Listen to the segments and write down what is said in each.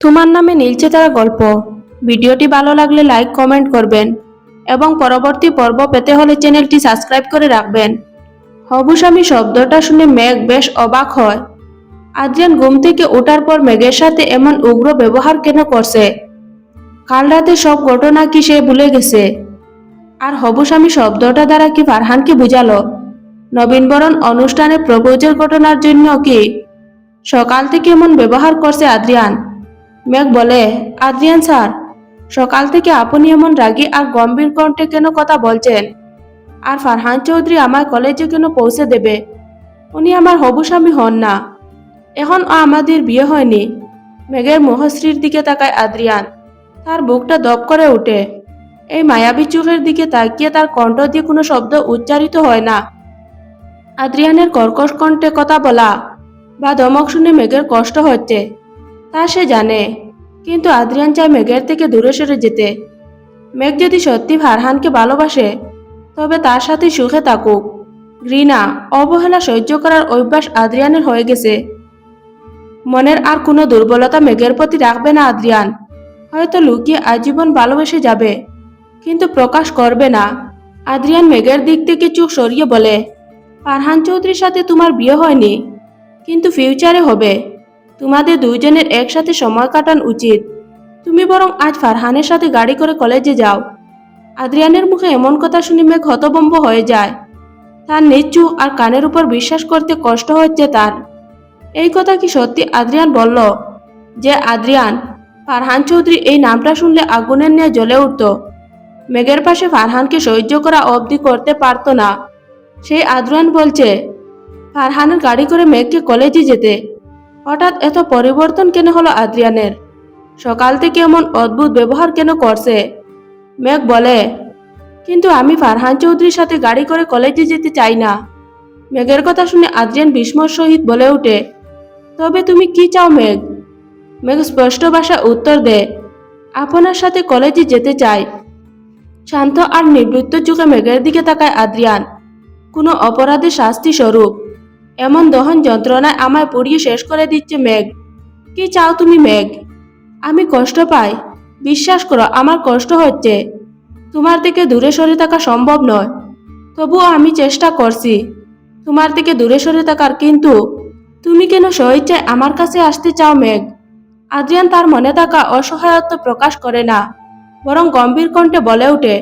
তোমার নামে নীলচেতারা গল্প। ভিডিওটি ভালো লাগলে লাইক কমেন্ট করবেন এবং পরবর্তী পর্ব পেতে হলে চ্যানেলটি সাবস্ক্রাইব করে রাখবেন। হবুস্বামী শব্দটা শুনে মেঘ বেশ অবাক হয়। আদ্রিয়ান ঘুম থেকে ওঠার পর মেঘের সাথে এমন উগ্র ব্যবহার কেন করছে? কাল রাতে সব ঘটনা কি সে ভুলে গেছে? আর হবুস্বামী শব্দটা দ্বারা কি ফারহানকে বুঝালো? নবীনবরণ অনুষ্ঠানে প্রপোজের ঘটনার জন্য কি সকাল থেকে এমন ব্যবহার করছে আদ্রিয়ান? মেঘ বলে, আদ্রিয়ান স্যার, সকাল থেকে আপনি এমন রাগী আর গম্ভীর কণ্ঠে কেন কথা বলছেন? আর ফারহান চৌধুরী আমার কলেজে কেন পৌঁছে দেবে? উনি আমার হবু স্বামী হন না। এখন আমাদের বিয়ে হয়নি। মেঘের মুখশ্রীর দিকে তাকায় আদ্রিয়ান। তার বুকটা দপ করে ওঠে। এই মায়াবী চোখের দিকে তাকিয়ে তার কণ্ঠ দিয়ে কোনো শব্দ উচ্চারিত হয় না। আদ্রিয়ানের কর্কশ কণ্ঠে কথা বলা বা ধমক শুনে মেঘের কষ্ট হচ্ছে, তা সে জানে। কিন্তু আদ্রিয়ান চায় মেঘের থেকে দূরে সরে যেতে। মেঘ যদি সত্যি ফারহানকে ভালোবাসে তবে তার সাথে সুখে থাকুক। ঘৃণা, অবহেলা সহ্য করার অভ্যাস আদ্রিয়ানের হয়ে গেছে। মনের আর কোনো দুর্বলতা মেঘের প্রতি রাখবে না আদ্রিয়ান। হয়তো লুকিয়ে আজীবন ভালোবেসে যাবে, কিন্তু প্রকাশ করবে না। আদ্রিয়ান মেঘের দিক থেকে চোখ সরিয়ে বলে, ফারহান চৌধুরীর সাথে তোমার বিয়ে হয়নি, কিন্তু ফিউচারে হবে। তোমাদের দুইজনের একসাথে সময় কাটানো উচিত। তুমি বরং আজ ফারহানের সাথে গাড়ি করে কলেজে যাও। আদ্রিয়ানের মুখে এমন কথা শুনে মেঘ হতভম্ব হয়ে যায়। তার নিজ চোখ আর কানের উপর বিশ্বাস করতে কষ্ট হচ্ছে তার। এই কথা কি সত্যি আদ্রিয়ান বলল? যে আদ্রিয়ান, ফারহান চৌধুরী এই নামটা শুনলে আগুনের ন্যায় জ্বলে উঠত। মেঘের পাশে ফারহানকে সহ্য করা অবধি করতে পারত না। সেই আদ্রিয়ান বলছে ফারহানের গাড়ি করে মেঘকে কলেজে যেতে। হঠাৎ এত পরিবর্তন কেন হলো আদ্রিয়ানের? সকাল থেকে এমন অদ্ভুত ব্যবহার কেন করছে? মেঘ বলে, কিন্তু আমি ফারহান চৌধুরীর সাথে গাড়ি করে কলেজে যেতে চাই না। মেঘের কথা শুনে আদ্রিয়ান বিস্ময়ের সহিত বলে ওঠে, তবে তুমি কি চাও মেঘ? মেঘ স্পষ্ট ভাষায় উত্তর দেয়, আপনার সাথে কলেজে যেতে চাই। শান্ত আর নিবৃত্ত চোখে মেঘের দিকে তাকায় আদ্রিয়ান। কোনো অপরাধের শাস্তি স্বরূপ এমন দহন যন্ত্রণায় আমায় পুড়িয়ে শেষ করে দিচ্ছে মেঘ। কি চাও তুমি মেঘ? আমি কষ্ট পাই, বিশ্বাস করো আমার কষ্ট হচ্ছে। তোমার থেকে দূরে সরে থাকা সম্ভব নয়, তবুও আমি চেষ্টা করছি তোমার থেকে দূরে সরে থাকার। কিন্তু তুমি কেন স্বইচ্ছায় আমার কাছে আসতে চাও মেঘ? আদ্রিয়ান তার মনে থাকা অসহায়ত্ব প্রকাশ করে না, বরং গম্ভীর কণ্ঠে বলে ওঠে,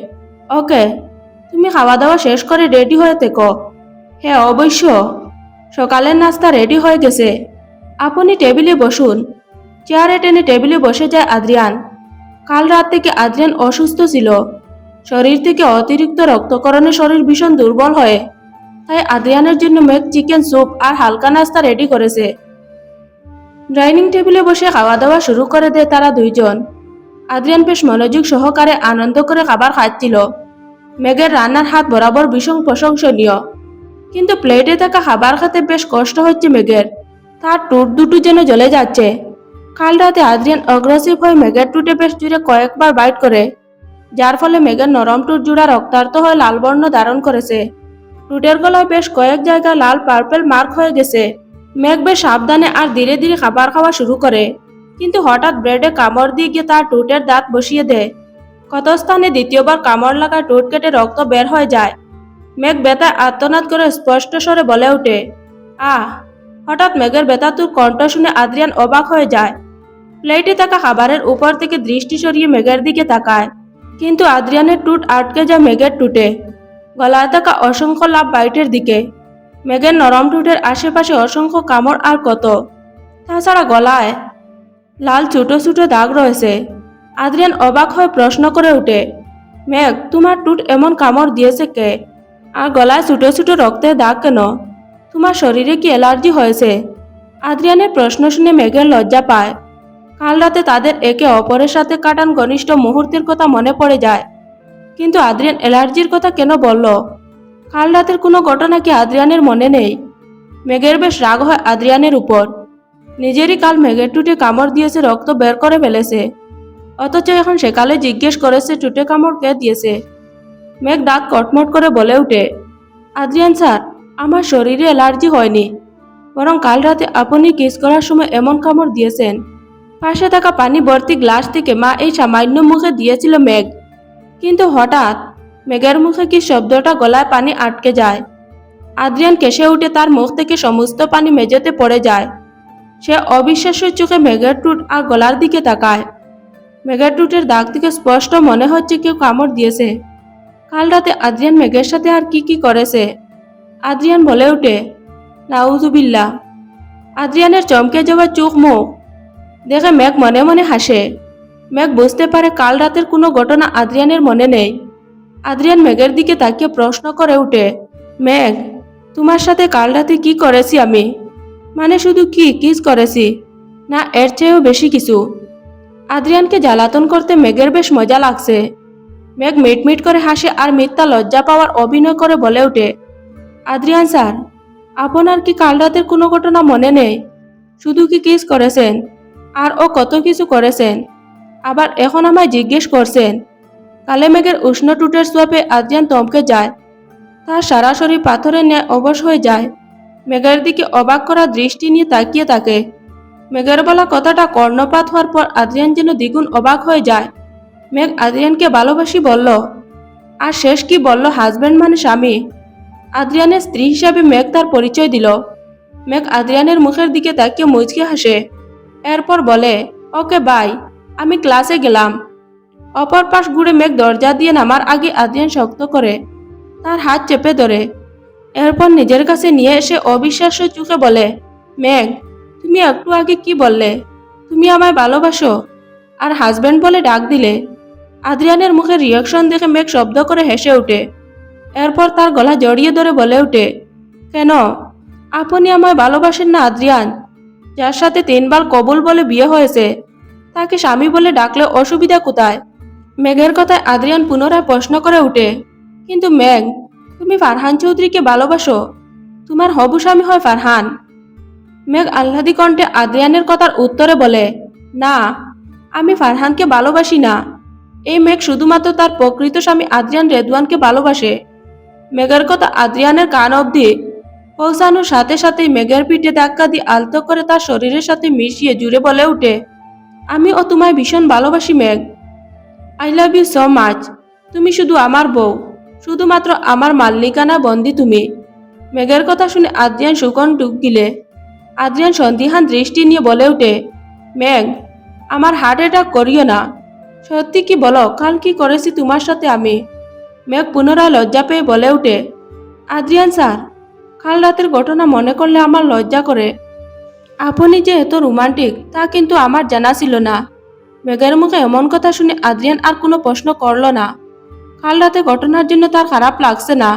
ওকে, তুমি খাওয়া দাওয়া শেষ করে রেডি হয়ে থেকো। হ্যাঁ অবশ্য, সকালের নাস্তা রেডি হয়ে গেছে। আপনি টেবিলে বসুন। চেয়ারে টেনে টেবিলে বসে যায় আদ্রিয়ান। কাল রাত থেকে আদ্রিয়ান অসুস্থ ছিল। শরীর থেকে অতিরিক্ত রক্তকরণে শরীর ভীষণ দুর্বল হয়ে, তাই আদ্রিয়ানের জন্য মেঘ চিকেন স্যুপ আর হালকা নাস্তা রেডি করেছে। ডাইনিং টেবিলে বসে খাওয়া দাওয়া শুরু করে দেয় তারা দুইজন। আদ্রিয়ান বেশ মনোযোগ সহকারে আনন্দ করে খাবার খাচ্ছিল। মেঘের রান্নার হাত বরাবর ভীষণ প্রশংসনীয়, কিন্তু প্লেটে থাকা খাবার খেতে বেশ কষ্ট হচ্ছে মেঘের। তার টুট দুটো যেন জ্বলে যাচ্ছে। কাল রাতে আদ্রিয়ান অগ্রেসিভ হয়ে মেঘের টুটে বেশ জুড়ে কয়েকবার বাইট করে, যার ফলে মেঘের নরম টুট জোড়া রক্তাক্ত হয়ে লাল বর্ণ ধারণ করেছে। টুটের গলায় বেশ কয়েক জায়গায় লাল পার্পেল মার্ক হয়ে গেছে। মেঘ বেশ সাবধানে আর ধীরে ধীরে খাবার খাওয়া শুরু করে, কিন্তু হঠাৎ ব্রেডে কামড় দিয়ে গিয়ে তার টুটের দাঁত বসিয়ে দেয়। ক্ষত স্থানে দ্বিতীয়বার কামড় লাগায় টুট কেটে রক্ত বের হয়ে যায়। মেঘ ব্যথায় আর্তনাদ করে স্পষ্ট স্বরে বলে ওঠে, আহ! হঠাৎ মেঘের ব্যথাতুর কণ্ঠ শুনে আদ্রিয়ান অবাক হয়ে যায়। প্লেটে থাকা খাবারের উপর থেকে দৃষ্টি সরিয়ে মেঘের দিকে তাকায়, কিন্তু আদ্রিয়ানের টুট আটকে যায় মেঘের টুটে। গলায় থাকা অসংখ্য লাভ বাইটের দিকে। মেঘের নরম টুটের আশেপাশে অসংখ্য কামড় আর কত। তাছাড়া গলায় লাল ছোট ছোট দাগ রয়েছে। আদ্রিয়ান অবাক হয়ে প্রশ্ন করে ওঠে, মেঘ, তোমার টুট এমন কামড় দিয়েছে কে? আর গলায় ছোট ছোট রক্তের দাগ কেন? তোমার শরীরে কি অ্যালার্জি হয়েছে? আদ্রিয়ানের প্রশ্ন শুনে মেঘের লজ্জা পায়। কাল রাতে তাদের একে অপরের সাথে কাটান ঘনিষ্ঠ মুহূর্তের কথা মনে পড়ে যায়। কিন্তু আদ্রিয়ান অ্যালার্জির কথা কেন বলল? কাল রাতের কোনো ঘটনা কি আদ্রিয়ানের মনে নেই? মেঘের বেশ রাগ হয় আদ্রিয়ানের উপর। নিজেরই কাল মেঘের টুটে কামড় দিয়েছে, রক্ত বের করে ফেলেছে, অথচ এখন সেকালে জিজ্ঞেস করেছে টুটে কামড় কে দিয়েছে। মেঘ দাঁত কটমট করে বলে ওঠে, আদ্রিয়ান স্যার, আমার শরীরে অ্যালার্জি হয়নি, বরং কাল রাতে আপনি কিস করার সময় এমন কামড় দিয়েছেন পাশে থাকা পানি ভর্তি গ্লাস থেকে মা এই সামান্য মুখে দিয়েছিল মেঘ, কিন্তু হঠাৎ মেঘের মুখে কি শব্দটা গলায় পানি আটকে যায়। আদ্রিয়ান কেসে উঠে তার মুখ থেকে সমস্ত পানি মেঝেতে পড়ে যায়। সে অবিশ্বাস্য চোখে মেঘের ঠোঁট আর গলার দিকে তাকায়। মেঘের ঠোঁটের দাগ থেকে স্পষ্ট মনে হচ্ছে কেউ কামড় দিয়েছে। কাল রাতে আদ্রিয়ান মেঘের সাথে আর কি কি করেছে। আদ্রিয়ান বলে ওঠে, নাউজুবিল্লাহ। আদ্রিয়ানের চমকে যাওয়া চোখ মুখ দেখে মেঘ মনে মনে হাসে। মেঘ বুঝতে পারে কাল রাতের কোনো ঘটনা আদ্রিয়ানের মনে নেই। আদ্রিয়ান মেঘের দিকে তাকিয়ে প্রশ্ন করে ওঠে, মেঘ, তোমার সাথে কাল রাতে কি করেছি আমি? মানে শুধু কি কিস করেছি, না এর চেয়েও বেশি কিছু? আদ্রিয়ানকে জ্বালাতন করতে মেঘের বেশ মজা লাগছে। মেঘ মিটমিট করে হাসে আর মিথ্যা লজ্জা পাওয়ার অভিনয় করে বলে ওঠে, আদ্রিয়ান স্যার, আপনার কি কাল রাতের কোনো ঘটনা মনে নেই? শুধু কি কিস করেছেন? আর ও কত কিছু করেছেন, আবার এখন আমায় জিজ্ঞেস করছেন? কালে মেঘের উষ্ণ টুটের সোয়াপে আদ্রিয়ান থমকে যায়। তার সারা শরীর পাথরের ন্যায় অবশ হয়ে যায়। মেঘের দিকে অবাক করা দৃষ্টি নিয়ে তাকিয়ে থাকে। মেঘের বলা কথাটা কর্ণপাত হওয়ার পর আদ্রিয়ান যেন দ্বিগুণ অবাক হয়ে যায়। মেঘ আদ্রিয়ানকে ভালোবাসি বলল, আর শেষ কি বলল হাজব্যান্ড মানে স্বামী। আদ্রিয়ানের স্ত্রী হিসাবে মেঘ তার পরিচয় দিল। মেঘ আদ্রিয়ানের মুখের দিকে তাকিয়ে মুচকে হাসে। এরপর বলে, ওকে বাই, আমি ক্লাসে গেলাম। অপর পাশ ঘুরে মেঘ দরজা দিয়ে নামার আগে আদ্রিয়ান শক্ত করে তার হাত চেপে ধরে। এরপর নিজের কাছে নিয়ে এসে অবিশ্বাস্য চোখে বলে, মেঘ, তুমি একটু আগে কি বললে? তুমি আমায় ভালোবাসো আর হাজব্যান্ড বলে ডাক দিলে। আদ্রিয়ানের মুখের রিয়াকশন দেখে মেঘ শব্দ করে হেসে ওঠে। এরপর তার গলা জড়িয়ে ধরে বলে ওঠে, কেন, আপনি আমায় ভালোবাসেন না আদ্রিয়ান? যার সাথে 3 বার কবুল বলে বিয়ে হয়েছে, তাকে স্বামী বলে ডাকলে অসুবিধা কোথায়? মেঘের কথায় আদ্রিয়ান পুনরায় প্রশ্ন করে ওঠে, কিন্তু মেঘ, তুমি ফারহান চৌধুরীকে ভালোবাসো? তোমার হবু স্বামী হয় ফারহান। মেঘ আহ্লাদি কণ্ঠে আদ্রিয়ানের কথার উত্তরে বলে, না, আমি ফারহানকে ভালোবাসি না। এই মেঘ শুধুমাত্র তার প্রকৃত স্বামী আদ্রিয়ান রেদওয়ানকে ভালোবাসে। মেঘের কথা আদ্রিয়ানের কান অবধি পৌঁছানোর সাথে সাথেই মেঘের পিঠে ধাক্কা দিয়ে আলতো করে তার শরীরের সাথে মিশিয়ে জুড়ে বলে ওঠে, আমিও তোমায় ভীষণ ভালোবাসি Megh. I love you so much. তুমি শুধু আমার বউ, শুধুমাত্র আমার মাল্লিকানা বন্দি তুমি। মেঘের কথা শুনে আদ্রিয়ান সুকন ডুব গিলে। আদ্রিয়ান সন্দিহান দৃষ্টি নিয়ে বলে ওঠে, মেঘ, আমার হার্ট অ্যাটাক করিও না। সত্যি কি বলো, কাল কি করেছি তোমার সাথে আমি? মেঘ পুনরায় লজ্জা পেয়ে বলে ওঠে, আদ্রিয়ান স্যার, কাল রাতের ঘটনা মনে করলে আমার লজ্জা করে। আপনি যে এত রোমান্টিক তা কিন্তু আমার জানা ছিল না। মেঘের মুখে এমন কথা শুনে আদ্রিয়ান আর কোনো প্রশ্ন করল না। কাল রাতে ঘটনার জন্য তার খারাপ লাগছে না,